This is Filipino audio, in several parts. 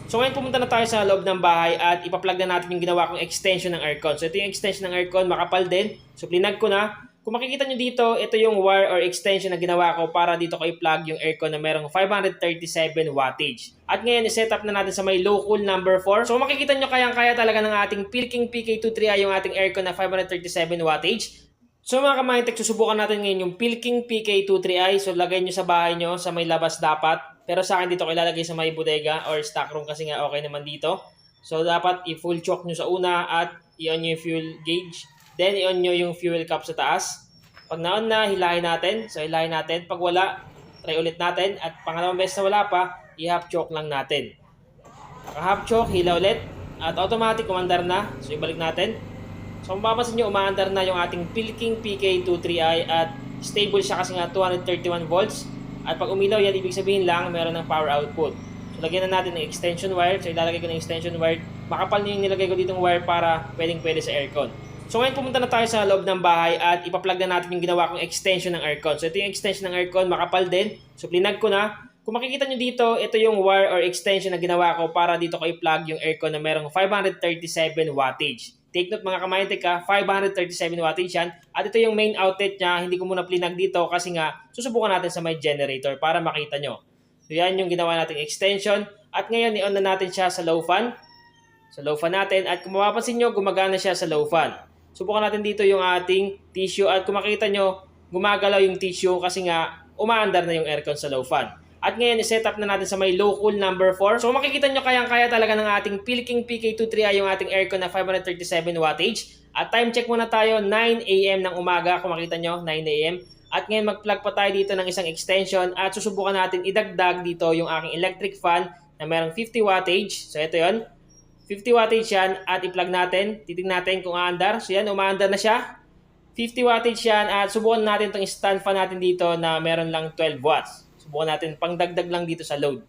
So ngayon pumunta na tayo sa loob ng bahay at ipa-plug na natin yung ginawa kong extension ng aircon. So ito yung extension ng aircon, makapal din. So plinag ko na. Kung makikita nyo dito, ito yung wire or extension na ginawa ko para dito ko i-plug yung aircon na merong 537 wattage. At ngayon, i-set up na natin sa may low cool number 4. So makikita nyo kayang-kaya talaga ng ating Pilking PK23i yung ating aircon na 537 wattage. So mga ka-Mindtech, susubukan natin ngayon yung Pilking PK23i. So lagay nyo sa bahay nyo, sa may labas dapat. Pero sa akin dito ko ilalagay sa may bodega or stock room kasi nga okay naman dito. So dapat i-full choke nyo sa una at i-on nyo yung fuel gauge. Then i-on nyo yung fuel cap sa taas. Pag na-on na, hilahin natin. So hilahin natin. Pag wala, try ulit natin. At pangalawang beses na wala pa, i-half choke lang natin. Pag-half choke, hila ulit. At automatic, umandar na. So ibalik natin. So kung mapapansin nyo, umaandar na yung ating Pilking PK23i at stable siya kasi nga 231 volts. At pag umilaw yan, ibig sabihin lang, meron ng power output. So lagyan na natin ng extension wire. So ilalagay ko ng extension wire. Makapal na yung nilagay ko ditong wire para pwede sa aircon. So ngayon pumunta na tayo sa loob ng bahay at ipa-plug na natin yung ginawa kong extension ng aircon. So ito yung extension ng aircon, makapal din. So plinag ko na. Kung makikita nyo dito, ito yung wire or extension na ginawa ko para dito ko i-plug yung aircon na merong 537 wattage. Take note mga ka-Mindtech ha, 537 wattage yan. At ito yung main outlet niya, hindi ko muna plinag dito kasi nga susubukan natin sa may generator para makita nyo. So yan yung ginawa nating extension. At ngayon i-on na natin siya sa low fan. Sa low fan natin at kung mapapansin nyo, gumagana siya sa low fan. Subukan natin dito yung ating tissue at kung makita nyo, gumagalaw yung tissue kasi nga umaandar na yung aircon sa low fan. At ngayon, i-set up na natin sa may low cool number 4. So makikita nyo kayang-kaya talaga ng ating Pilking PK23i yung ating aircon na 537 wattage. At time check muna tayo, 9 AM ng umaga. Kung makita nyo, 9 AM. At ngayon, mag-plug pa tayo dito ng isang extension at susubukan natin idagdag dito yung aking electric fan na merong 50 wattage. So ito yon, 50 wattage yan at i-plug natin. Titignan natin kung aandar. So yan, umaandar na siya. 50 wattage yan at subukan natin itong stand fan natin dito na meron lang 12 watts. Subukan natin pangdagdag lang dito sa load.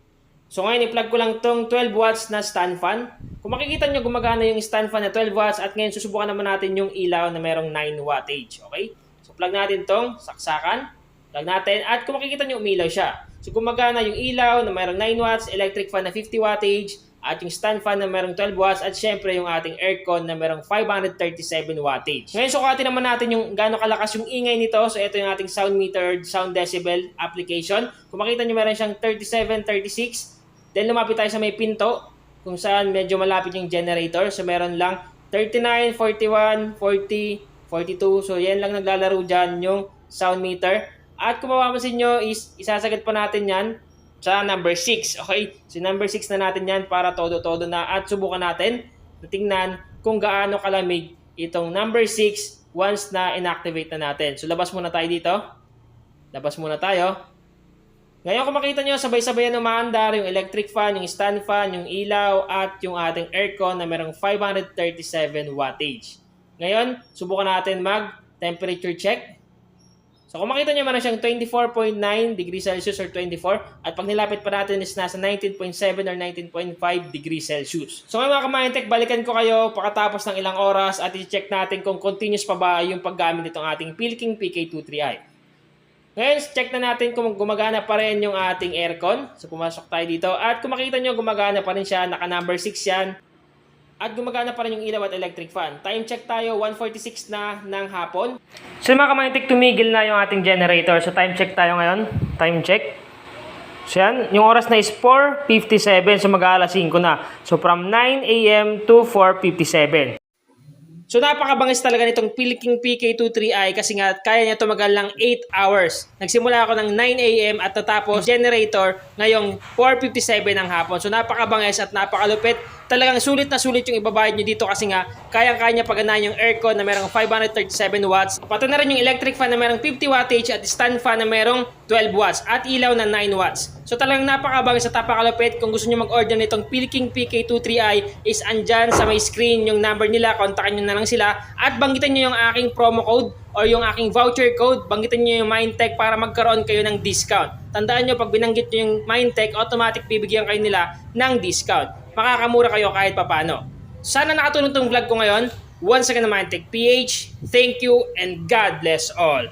So ngayon, i-plug ko lang itong 12 watts na stand fan. Kung makikita nyo, gumagana yung stand fan na 12 watts at ngayon susubukan naman natin yung ilaw na merong 9 wattage. Okay? So plug natin itong saksakan. Plug natin at kung makikita nyo, umilaw siya. So gumagana yung ilaw na merong 9 watts, electric fan na 50 wattage, at yung stand fan na merong 12 watts at syempre yung ating aircon na merong 537 wattage. Ngayon sukatin naman natin yung gaano kalakas yung ingay nito. So ito yung ating sound meter, sound decibel application. Kung makita nyo meron siyang 37, 36. Then lumapit tayo sa may pinto kung saan medyo malapit yung generator. So meron lang 39, 41, 40, 42. So yan lang naglalaro dyan yung sound meter. At kung mapapansin nyo is isasagad pa natin yan sa number 6. Okay? So number 6 na natin yan para todo-todo na at subukan natin na tingnan kung gaano kalamig itong number 6 once na inactivate na natin. So labas muna tayo dito. Labas muna tayo. Ngayon kung makita nyo, sabay-sabay yan umaandar yung electric fan, yung stand fan, yung ilaw at yung ating aircon na merong 537 wattage. Ngayon, subukan natin mag temperature check. So kung makita nyo, meron siyang 24.9 degrees Celsius or 24. At pag nilapit pa natin is nasa 19.7 or 19.5 degrees Celsius. So ngayon mga ka-Mindtech, balikan ko kayo pagkatapos ng ilang oras at i-check natin kung continuous pa ba yung paggamit nitong ating Pilking PK23i. Ngayon, check na natin kung gumagana pa rin yung ating aircon. So pumasok tayo dito. At kung makita nyo, gumagana pa rin siya. Naka number 6 yan. At gumagana pa rin yung ilaw at electric fan. Time check tayo, 1:46 na ng hapon. So mga ka-Mindtech, tumigil na yung ating generator. So time check tayo ngayon. Time check. So yan, yung oras na is 4:57. So mag-aalas 5 na. So from 9 AM to 4:57. So napakabangis talaga nitong Pilking PK23i kasi nga kaya niya tumagal lang 8 hours. Nagsimula ako ng 9 AM at natapos generator ngayong 4:57 ng hapon. So napakabangis at napakalupit. Talagang sulit na sulit yung ibabayad nyo dito kasi nga kayang-kaya niya paganahin yung aircon na merong 537 watts. Pati na rin yung electric fan na merong 50 wattage at stand fan na merong 12 watts at ilaw na 9 watts. So talagang napakabangis at napakalupit. Kung gusto nyo mag-order nitong Pilking PK23i is andyan sa may screen yung number nila. Kontakin nyo na lang sila at banggitin nyo yung aking promo code or yung aking voucher code. Banggitin nyo yung Mindtech para magkaroon kayo ng discount. Tandaan nyo, pag binanggit nyo yung Mindtech, automatic bibigyan kayo nila ng discount. Makakamura kayo kahit papano. Sana nakatulong tong vlog ko ngayon. Once again, Mindtech PH, thank you and God bless all.